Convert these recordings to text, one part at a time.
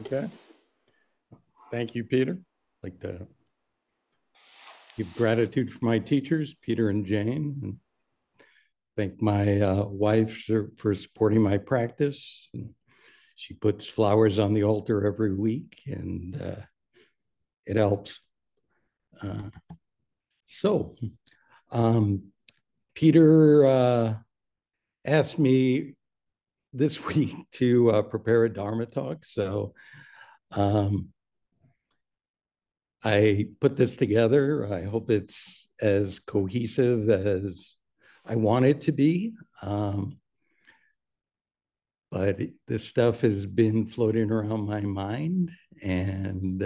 Okay. Thank you, Peter. I'd like to give gratitude for my teachers, Peter and Jane, and thank my wife for supporting my practice. And she puts flowers on the altar every week, and it helps. Uh, so, um, Peter asked me this week to prepare a Dharma talk. So, um, I put this together. I hope it's as cohesive as I want it to be. But this stuff has been floating around my mind, and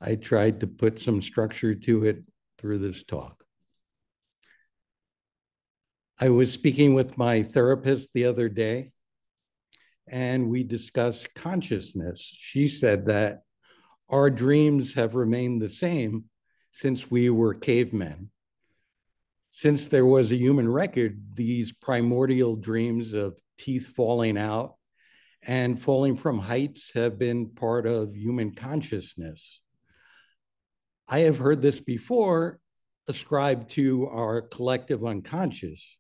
I tried to put some structure to it through this talk. I was speaking with my therapist the other day, and we discussed consciousness. She said that our dreams have remained the same since we were cavemen. Since there was a human record, these primordial dreams of teeth falling out and falling from heights have been part of human consciousness. I have heard this before ascribed to our collective unconscious.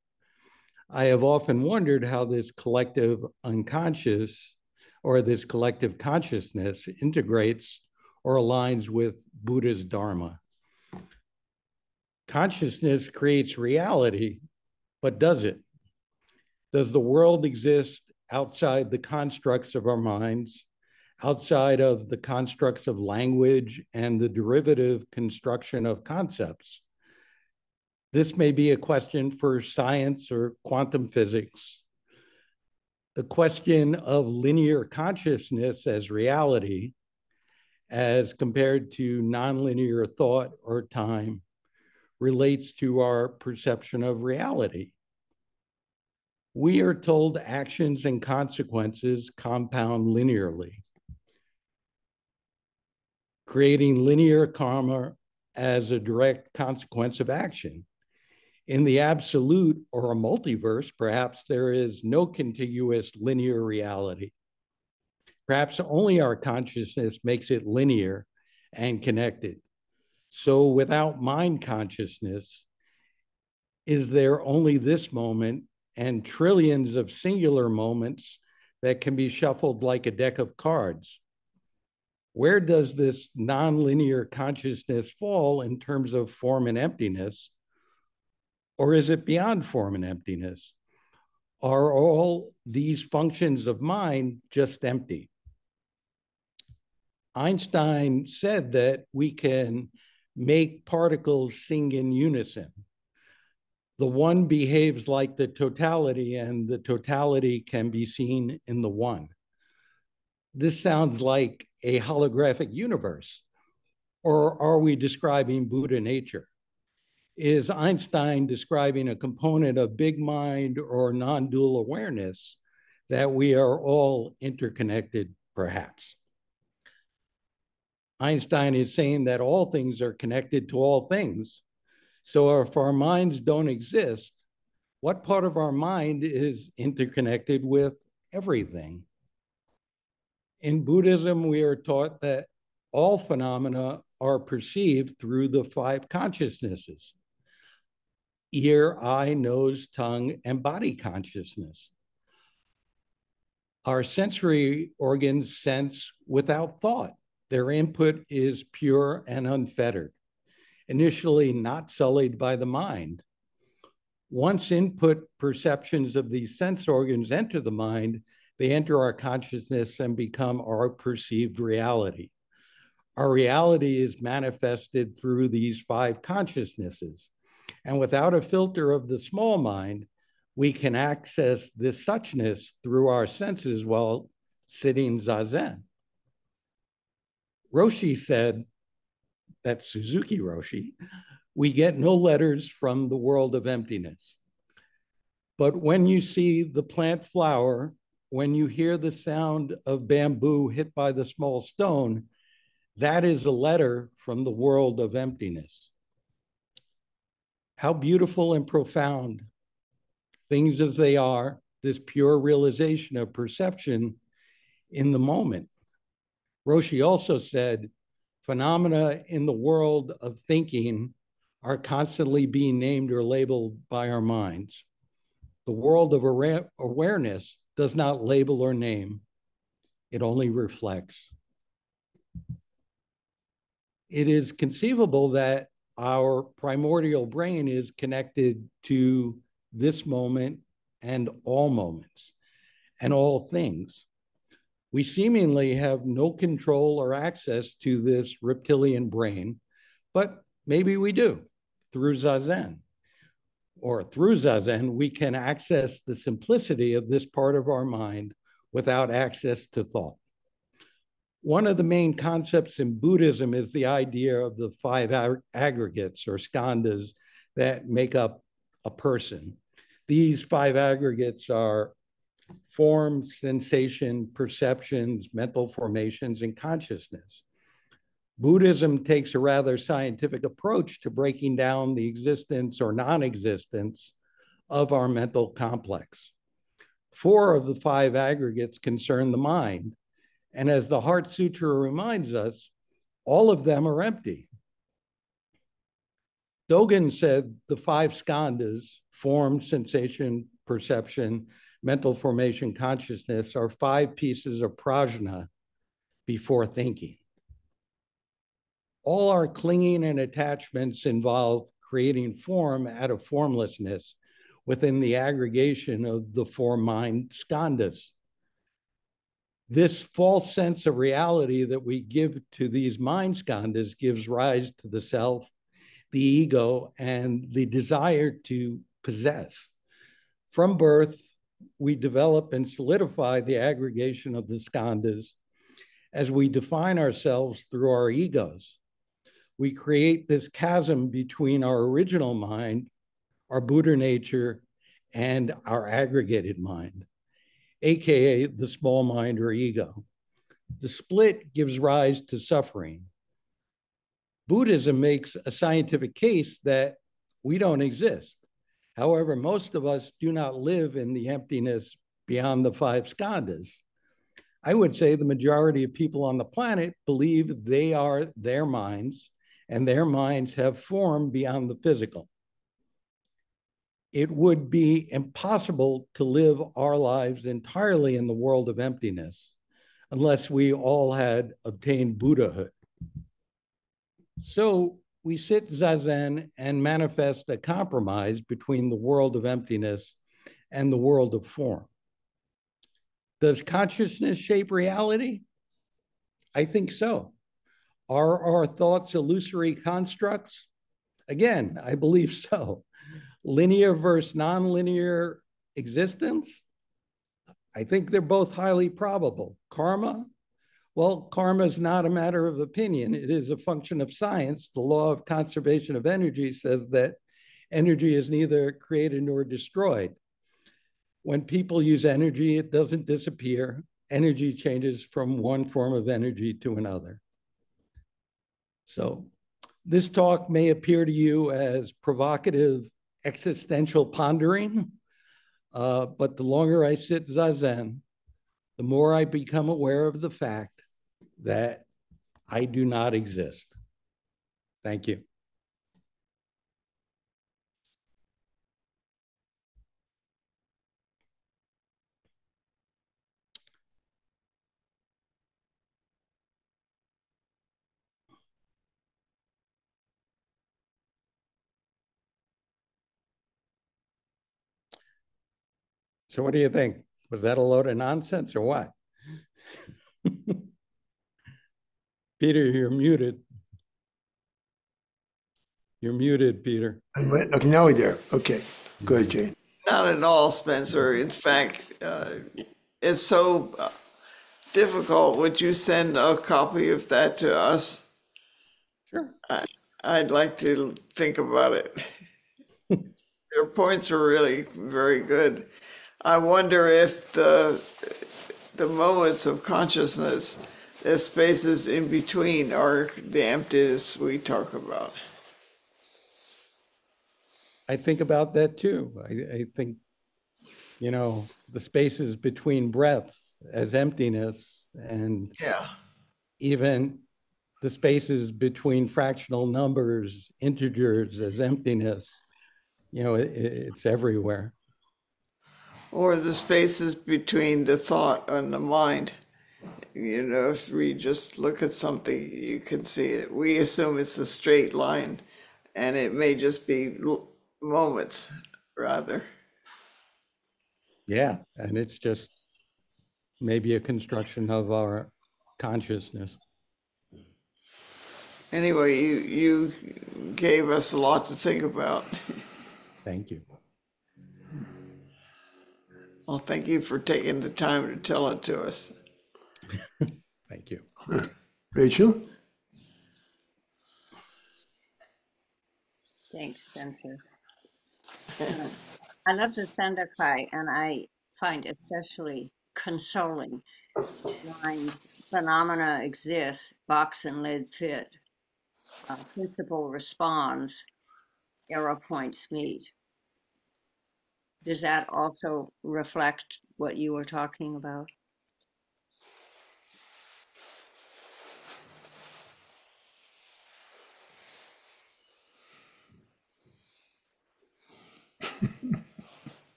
I have often wondered how this collective unconscious or this collective consciousness integrates or aligns with Buddha's Dharma. Consciousness creates reality, but does it? Does the world exist outside the constructs of our minds, outside of the constructs of language and the derivative construction of concepts? This may be a question for science or quantum physics. The question of linear consciousness as reality, as compared to nonlinear thought or time, relates to our perception of reality. We are told actions and consequences compound linearly, creating linear karma as a direct consequence of action. In the absolute or a multiverse, perhaps there is no contiguous linear reality. Perhaps only our consciousness makes it linear and connected. So without mind consciousness, is there only this moment and trillions of singular moments that can be shuffled like a deck of cards? Where does this nonlinear consciousness fall in terms of form and emptiness? Or is it beyond form and emptiness? Are all these functions of mind just empty? Einstein said that we can make particles sing in unison. The one behaves like the totality, and the totality can be seen in the one. This sounds like a holographic universe. Or are we describing Buddha nature? Is Einstein describing a component of big mind or non-dual awareness that we are all interconnected, perhaps? Einstein is saying that all things are connected to all things. So if our minds don't exist, what part of our mind is interconnected with everything? In Buddhism, we are taught that all phenomena are perceived through the five consciousnesses: ear, eye, nose, tongue, and body consciousness. Our sensory organs sense without thought. Their input is pure and unfettered, initially not sullied by the mind. Once input perceptions of these sense organs enter the mind, they enter our consciousness and become our perceived reality. Our reality is manifested through these five consciousnesses. And without a filter of the small mind, we can access this suchness through our senses while sitting zazen. Roshi said, that's Suzuki Roshi, we get no letters from the world of emptiness. But when you see the plant flower, when you hear the sound of bamboo hit by the small stone, that is a letter from the world of emptiness. How beautiful and profound, things as they are, this pure realization of perception in the moment. Roshi also said, phenomena in the world of thinking are constantly being named or labeled by our minds. The world of awareness does not label or name, it only reflects. It is conceivable that our primordial brain is connected to this moment and all moments and all things. We seemingly have no control or access to this reptilian brain, but maybe we do through Zazen. Or through Zazen, we can access the simplicity of this part of our mind without access to thought. One of the main concepts in Buddhism is the idea of the five aggregates or skandhas that make up a person. These five aggregates are form, sensation, perceptions, mental formations, and consciousness. Buddhism takes a rather scientific approach to breaking down the existence or non-existence of our mental complex. Four of the five aggregates concern the mind, and as the Heart Sutra reminds us, all of them are empty. Dogen said the five skandhas, form, sensation, perception, mental formation, consciousness, are five pieces of prajna before thinking. All our clinging and attachments involve creating form out of formlessness within the aggregation of the four mind skandhas. This false sense of reality that we give to these mind skandhas gives rise to the self, the ego, and the desire to possess. From birth, we develop and solidify the aggregation of the skandhas as we define ourselves through our egos. We create this chasm between our original mind, our Buddha nature, and our aggregated mind, AKA the small mind or ego. The split gives rise to suffering. Buddhism makes a scientific case that we don't exist. However, most of us do not live in the emptiness beyond the five skandhas. I would say the majority of people on the planet believe they are their minds, and their minds have form beyond the physical. It would be impossible to live our lives entirely in the world of emptiness unless we all had obtained Buddhahood. So we sit Zazen and manifest a compromise between the world of emptiness and the world of form. Does consciousness shape reality? I think so. Are our thoughts illusory constructs? Again, I believe so. Linear versus nonlinear existence? I think they're both highly probable. Karma? Well, karma is not a matter of opinion. It is a function of science. The law of conservation of energy says that energy is neither created nor destroyed. When people use energy, it doesn't disappear. Energy changes from one form of energy to another. So this talk may appear to you as provocative existential pondering, but the longer I sit Zazen, the more I become aware of the fact that I do not exist. Thank you. So what do you think? Was that a load of nonsense or what? Peter, you're muted. You're muted, Peter. Okay, now we're there. Okay, go ahead, Jane. Not at all, Spencer. In fact, it's so difficult. Would you send a copy of that to us? Sure. I'd like to think about it. Your points are really very good. I wonder if the moments of consciousness, the spaces in between, are the emptiness we talk about. I think about that too. I think, you know, the spaces between breaths as emptiness and Yeah. even the spaces between fractional numbers, integers as emptiness, it's everywhere. Or the spaces between the thought and the mind. If we just look at something, you can see it. We assume it's a straight line, and it may just be moments, rather. Yeah, and it's just maybe a construction of our consciousness. Anyway, you gave us a lot to think about. Thank you. Well, thank you for taking the time to tell it to us. Thank you. Rachel? Thanks, Spencer. I love the Sandakai, and I find especially consoling when phenomena exist, box and lid fit, principle responds, arrow points meet. Does that also reflect what you were talking about?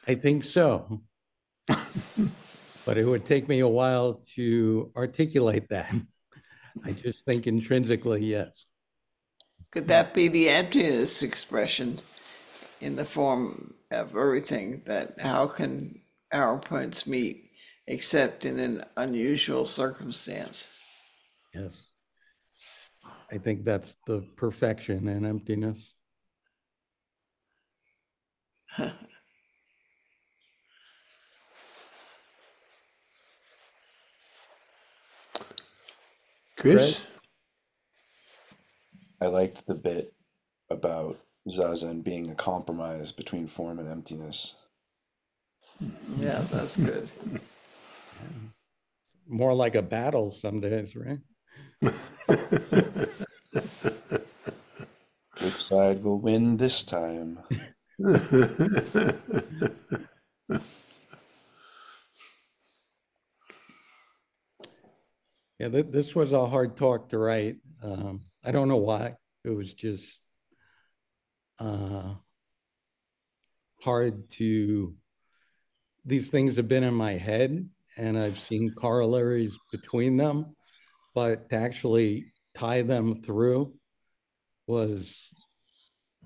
I think so. But it would take me a while to articulate that. I just think intrinsically, yes. Could that be the emptiness expression in the form of everything? That how can arrow points meet except in an unusual circumstance? Yes. I think that's the perfection in emptiness. Chris? I liked the bit about Zazen being a compromise between form and emptiness. Yeah, that's good. More like a battle some days, right? Which side will win this time? Yeah, this was a hard talk to write. I don't know why. It was just hard to, these things have been in my head and I've seen corollaries between them, but to actually tie them through was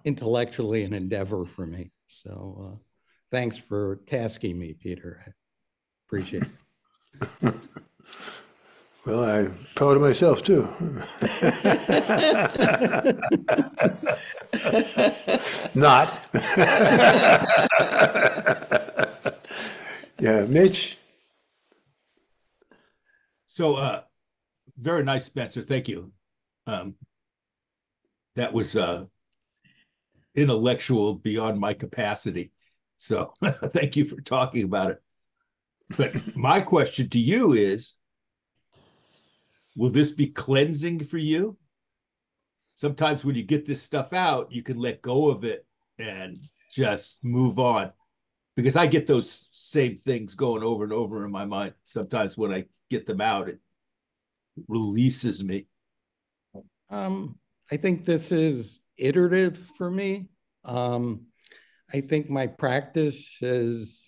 intellectually an endeavor for me. So thanks for tasking me, Peter. I appreciate it. Well, I'm proud of myself too. Not. Yeah, Mitch? So, very nice, Spencer. Thank you. That was intellectual beyond my capacity. So, thank you for talking about it. But my question to you is, will this be cleansing for you? Sometimes when you get this stuff out, you can let go of it and just move on. Because I get those same things going over and over in my mind. Sometimes when I get them out, it releases me. I think this is iterative for me. I think my practice is,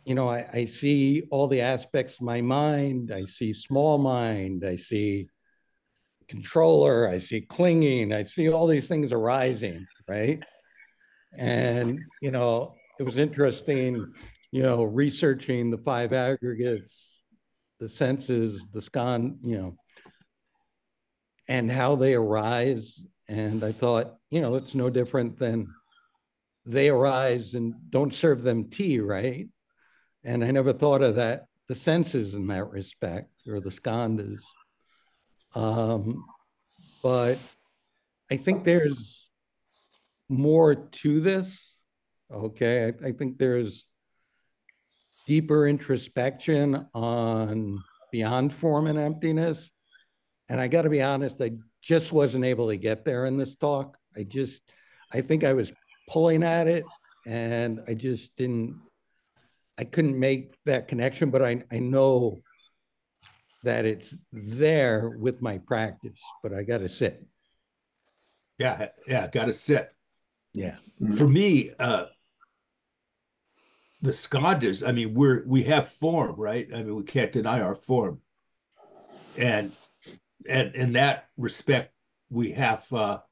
I see all the aspects of my mind. I see small mind. I see controller. I see clinging. I see all these things arising, right? And, it was interesting, researching the five aggregates, the senses, the skand, and how they arise. And I thought, it's no different than they arise and don't serve them tea, right? And I never thought of that, the senses in that respect, or the skandhas. But I think there's more to this. Okay. I think there's deeper introspection on beyond form and emptiness. And I got to be honest, I just wasn't able to get there in this talk. I think I was pulling at it and I just I couldn't make that connection, but I know that it's there with my practice, but I got to sit. Yeah, got to sit. Yeah. For me, the skandhas, I mean, we have form, right? I mean, we can't deny our form. And in that respect, we have to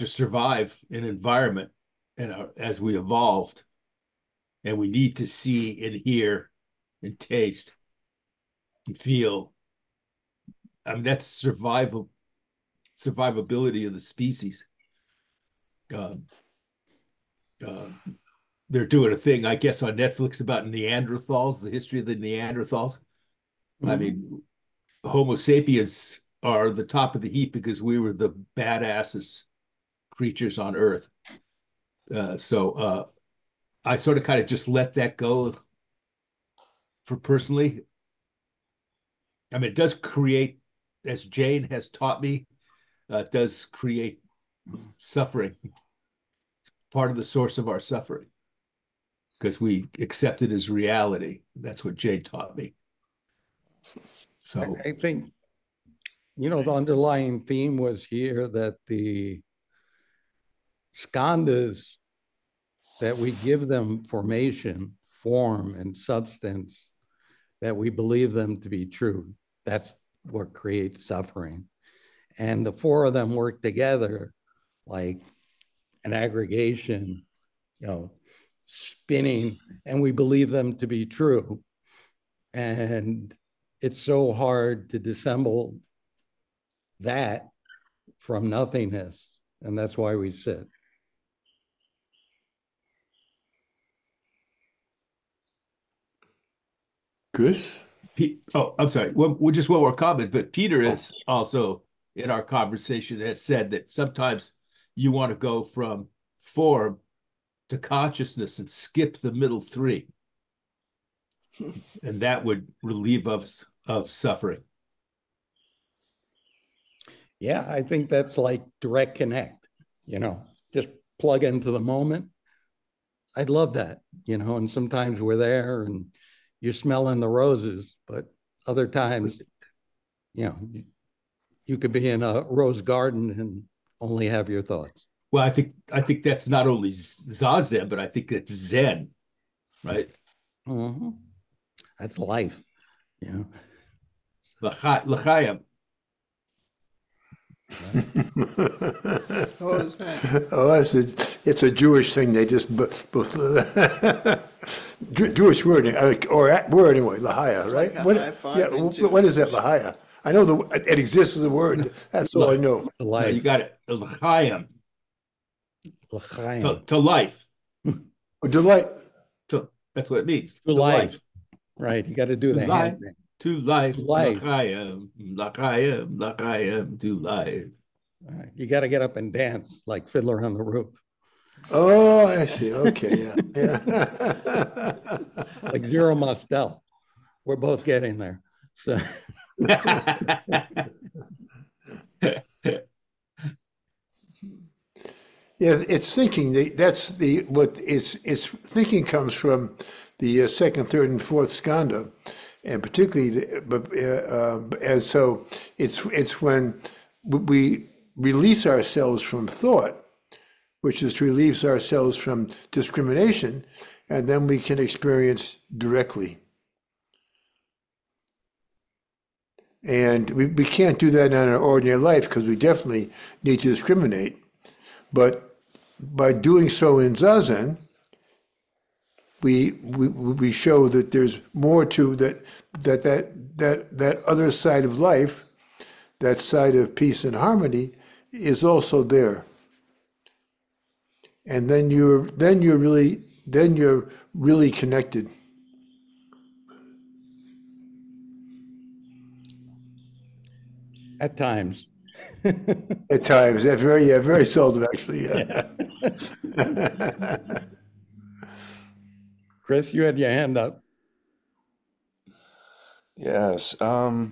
survive an environment and as we evolved, and we need to see and hear and taste and feel. I mean, that's survivability of the species. Um, uh, they're doing a thing, I guess, on Netflix about Neanderthals, the history of the Neanderthals. I mean, Homo sapiens are the top of the heap because we were the badassest creatures on Earth. So I sort of kind of just let that go for personally. I mean, it does create, as Jane has taught me, it does create suffering, part of the source of our suffering, because we accept it as reality. That's what Jane taught me. So I think, the underlying theme was here that the skandhas, that we give them formation, form, and substance, that we believe them to be true. That's what creates suffering. And the four of them work together like an aggregation, spinning, and we believe them to be true. And it's so hard to dissemble that from nothingness. And that's why we sit. Chris? Oh, I'm sorry. Well, just one more comment, but Peter is also in our conversation has said that sometimes you want to go from form to consciousness and skip the middle three. And that would relieve us of suffering. Yeah, I think that's like direct connect, just plug into the moment. I'd love that, and sometimes we're there and you're smelling the roses, but other times, you could be in a rose garden and only have your thoughts. Well, I think that's not only Zazen, but I think that's Zen, right? Mm-hmm. That's life, L'chaim. What was that? Oh, it's a Jewish thing. They just both Jewish word or word anyway, lahaya, right? Like a high five Yeah, in what is that lahaya? I know it exists as a word. That's all I know. No, life. you got it. L'chaim. L'chaim. To life. Delight. That's what it means. To life. Right. You got to do the hand thing. To life. Life. L'chaim, to life. Right. You got to get up and dance like Fiddler on the Roof. Oh, I see. Okay, yeah. Like Zero Mostel. We're both getting there. So Yeah, it's thinking. That's what it's thinking comes from the second, third, and fourth skanda, and particularly, and so it's when we release ourselves from thought, which is to release ourselves from discrimination, and then we can experience directly. And we can't do that in our ordinary life because we definitely need to discriminate. But by doing so in Zazen, we show that there's more to that other side of life, that side of peace and harmony, is also there. And then you're really connected. at times. At times, very seldom actually. Yeah. Chris, you had your hand up. Yes. So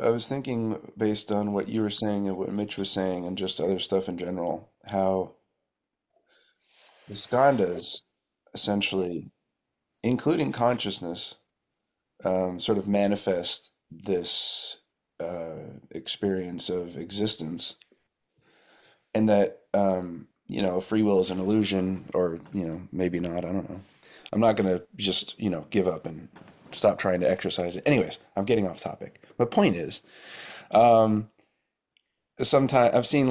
I was thinking, based on what you were saying and what Mitch was saying, and just other stuff in general, how the skandhas essentially, including consciousness, sort of manifest this experience of existence, and that free will is an illusion, or maybe not. I don't know. I'm not going to just give up and stop trying to exercise it. Anyways, I'm getting off topic. My point is, um, sometimes I've seen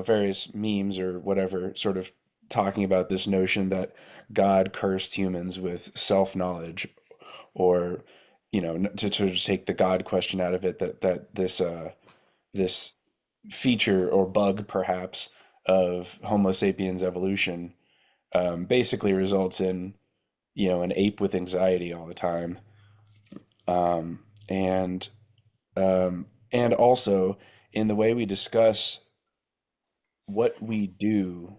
various memes or whatever sort of talking about this notion that God cursed humans with self-knowledge, or to take the God question out of it, that this feature or bug perhaps of Homo sapiens evolution basically results in an ape with anxiety all the time, um, and and also in the way we discuss what we do,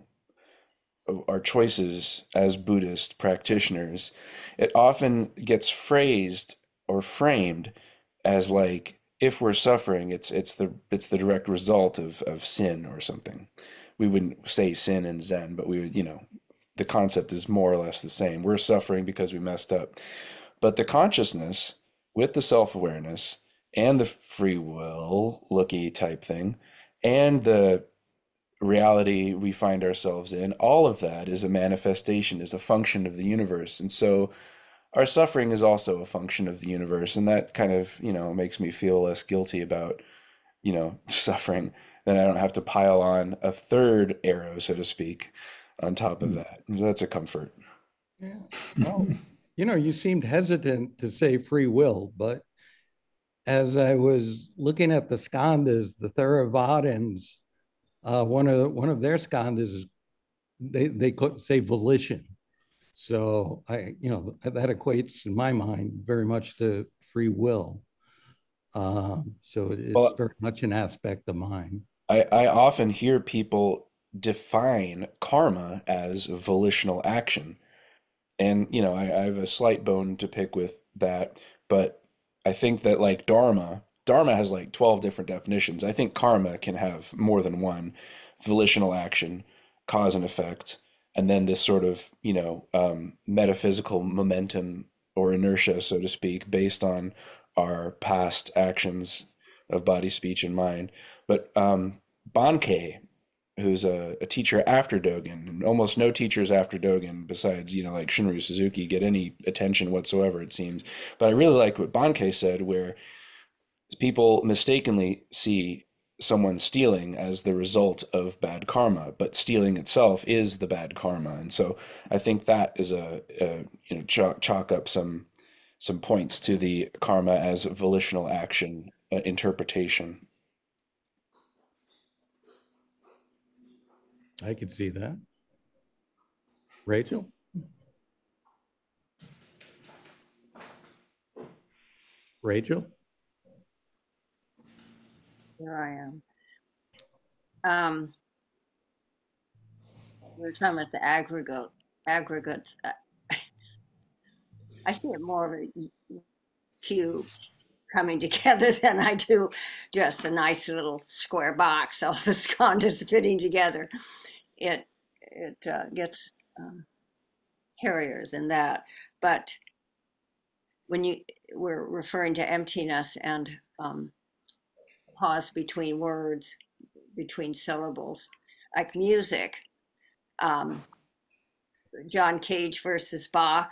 our choices as Buddhist practitioners, it often gets phrased or framed as like, if we're suffering, it's the direct result of sin or something. We wouldn't say sin in Zen, but we would, the concept is more or less the same. We're suffering because we messed up. But the consciousness with the self-awareness and the free will looky type thing and the reality we find ourselves in, all of that is a manifestation, is a function of the universe. And so our suffering is also a function of the universe. And that kind of, makes me feel less guilty about, suffering. Then I don't have to pile on a third arrow, so to speak, on top of that. That's a comfort. Yeah. Well, you seemed hesitant to say free will, but as I was looking at the skandhas, the Theravadins, one of their skandhas, they could say volition. So that equates in my mind very much to free will. So it's Well, very much an aspect of mine. I often hear people define karma as volitional action. And, I have a slight bone to pick with that, but I think that like Dharma has like 12 different definitions. I think karma can have more than one: volitional action, cause and effect, and then this sort of, metaphysical momentum or inertia, so to speak, based on our past actions of body, speech, and mind. But Bankei, who's a teacher after Dogen, and almost no teachers after Dogen besides, like Shunryu Suzuki, get any attention whatsoever, it seems. But I really like what Bankei said, where people mistakenly see someone stealing as the result of bad karma, but stealing itself is the bad karma. And so I think that is chalk up some points to the karma as volitional action interpretation. I could see that. Rachel? Rachel? Here I am. We were talking about the aggregates. I see it more of a cube coming together than I do just a nice little square box, all the skandhas fitting together. It gets hairier than that. But when you were referring to emptiness and pause between words, between syllables, like music, John Cage versus Bach.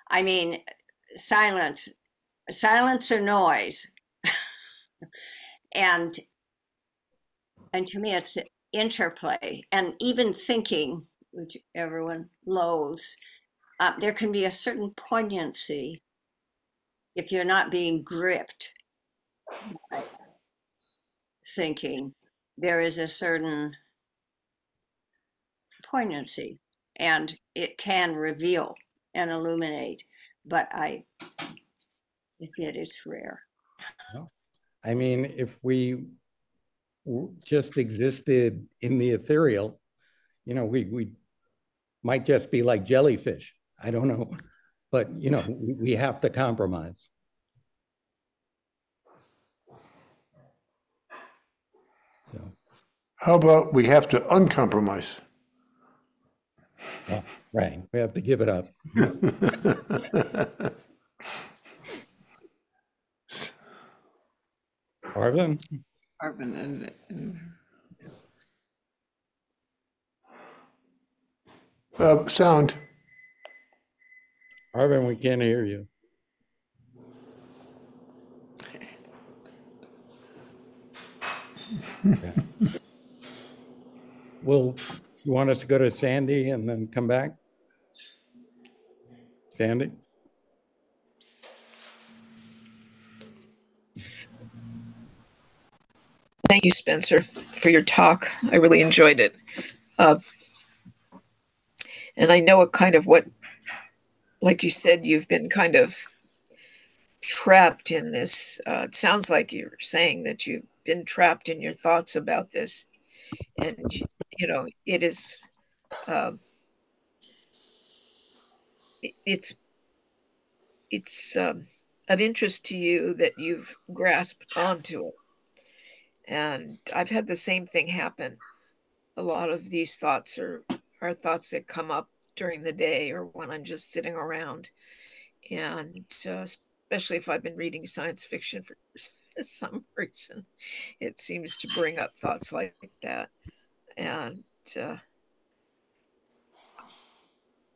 I mean, silence or noise. and to me, it's interplay, and even thinking, which everyone loathes. There can be a certain poignancy if you're not being gripped by thinking. There is a certain poignancy, and it can reveal and illuminate, but I admit it's rare. I mean, if we just existed in the ethereal, we might just be like jellyfish. I don't know, but we have to compromise. So. How about we have to uncompromise? Yeah. Right. We have to give it up. Arvin? Arvin and Sound. Arvin, we can't hear you. Yeah. You want us to go to Sandy and then come back? Sandy? Thank you, Spencer, for your talk. I really enjoyed it. And I know like you said, you've been kind of trapped in this. It sounds like you're saying that you've been trapped in your thoughts about this. And, it is, um, it's of interest to you that you've grasped onto it. And I've had the same thing happen. A lot of these thoughts are thoughts that come up during the day or when I'm just sitting around. And especially if I've been reading science fiction for some reason, it seems to bring up thoughts like that. And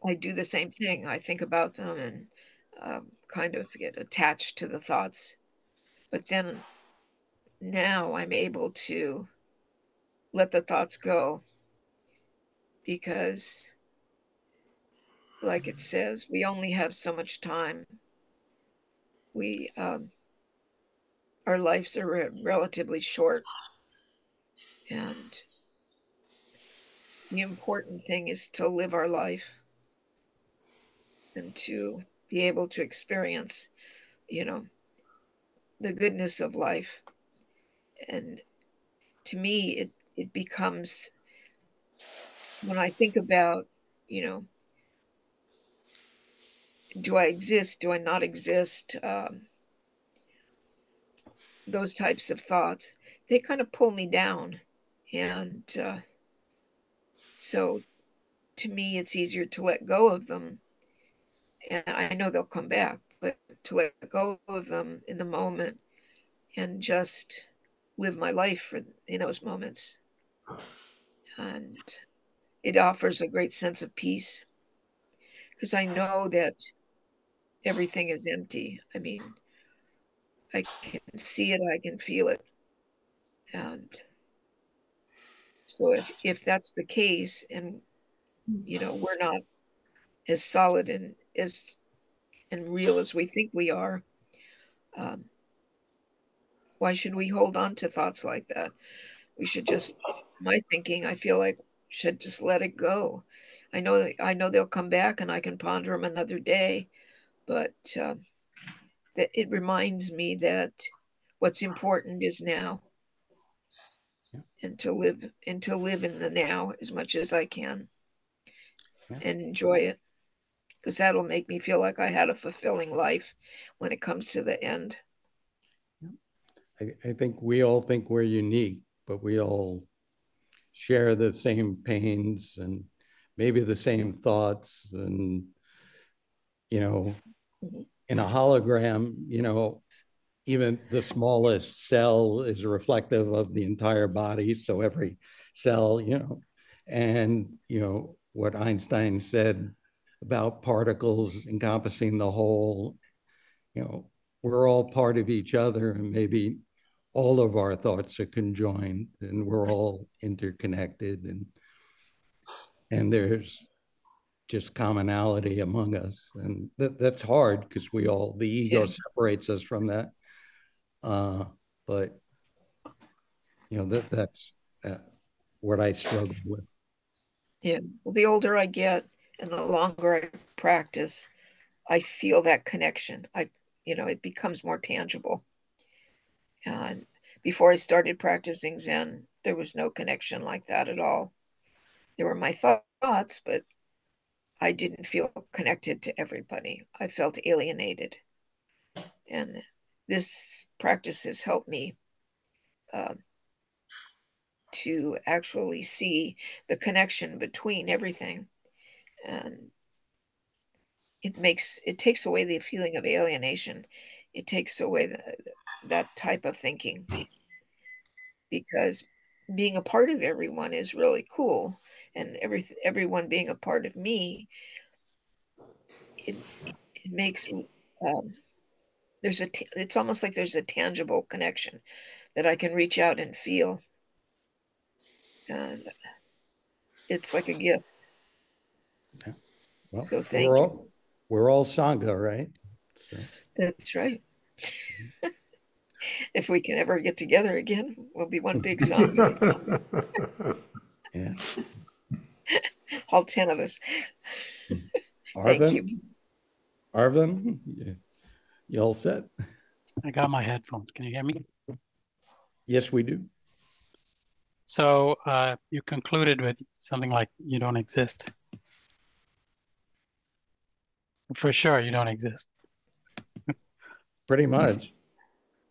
I do the same thing. I think about them and kind of get attached to the thoughts. But then now I'm able to let the thoughts go because, like it says, we only have so much time. We Our lives are relatively short, and the important thing is to live our life and to be able to experience, you know, the goodness of life. And to me, it becomes, when I think about, you know, do I exist? Do I not exist? Those types of thoughts, they kind of pull me down. And so to me, it's easier to let go of them. And I know they'll come back, but to let go of them in the moment and just live my life in those moments. And it offers a great sense of peace because I know that everything is empty. I mean, I can see it, I can feel it. And so if that's the case and we're not as solid and real as we think we are, um, why should we hold on to thoughts like that? We should just, my thinking, I feel like should just let it go. I know they'll come back and I can ponder them another day, but that it reminds me that what's important is now, and to live in the now as much as I can and enjoy it, because that'll make me feel like I had a fulfilling life when it comes to the end. I think we all think we're unique, but we all share the same pains and maybe the same thoughts. And, Mhm. in a hologram, even the smallest cell is reflective of the entire body. So every cell, and, what Einstein said about particles encompassing the whole, we're all part of each other, and maybe all of our thoughts are conjoined and we're all interconnected, and there's just commonality among us. And that's hard because the ego separates us from that. But that's what I struggle with. Yeah. Well, the older I get and the longer I practice, I feel that connection. It becomes more tangible. And before I started practicing Zen, there was no connection like that at all. There were my thoughts, but I didn't feel connected to everybody. I felt alienated. And this practice has helped me uh, to actually see the connection between everything. And it takes away the feeling of alienation. It takes away that type of thinking, because being a part of everyone is really cool, and everyone being a part of me, it makes it's almost like there's a tangible connection that I can reach out and feel, and it's like a gift. Well, So thank you. We're all Sangha, right? So. That's right. If we can ever get together again, we'll be one big Sangha. Yeah. All 10 of us. Arvin? Thank you. Arvin, you all set? I got my headphones. Can you hear me? Yes, we do. So you concluded with something like you don't exist. For sure, you don't exist. Pretty much.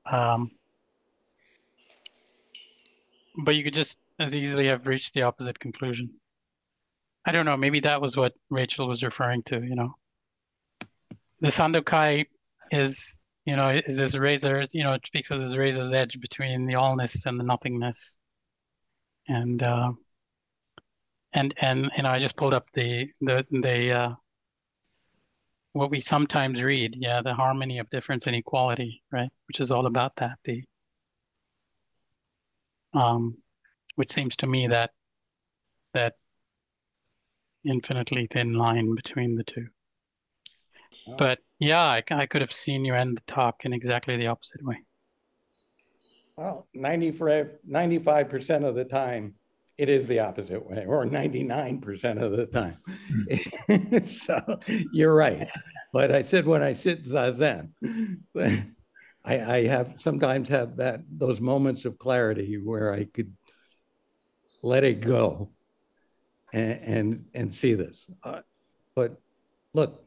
But you could just as easily have reached the opposite conclusion. I don't know, maybe that was what Rachel was referring to, you know. The Sandokai is this razor, it speaks of this razor's edge between the allness and the nothingness. And I just pulled up the what we sometimes read, the harmony of difference and equality, right? Which is all about that. Which seems to me that infinitely thin line between the two. Oh. But yeah, I could have seen you end the talk in exactly the opposite way. Well, 95% of the time, it is the opposite way, or 99% of the time. So you're right. But I said when I sit Zazen, I sometimes have those moments of clarity where I could let it go and see this. But look,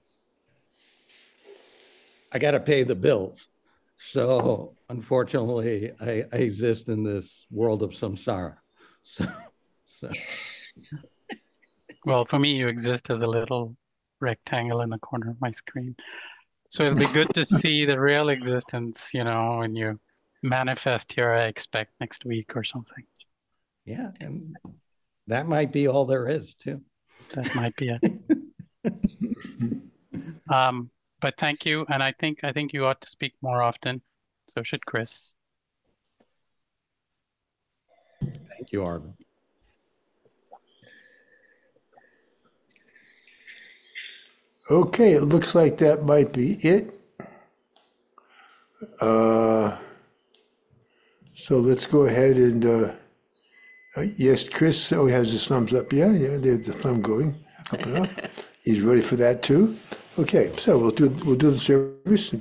I got to pay the bills. So unfortunately, I exist in this world of samsara. So. Well, for me, you exist as a little rectangle in the corner of my screen. So it'll be good to see the real existence, when you manifest here, I expect next week or something. Yeah, and that might be all there is too. That might be it. But thank you, and I think you ought to speak more often. So should Chris. Thank you, Arvin. Okay, it looks like that might be it. So let's go ahead and, yes, Chris has his thumbs up. Yeah, there's the thumb going up and up. He's ready for that too. Okay, so we'll do the service.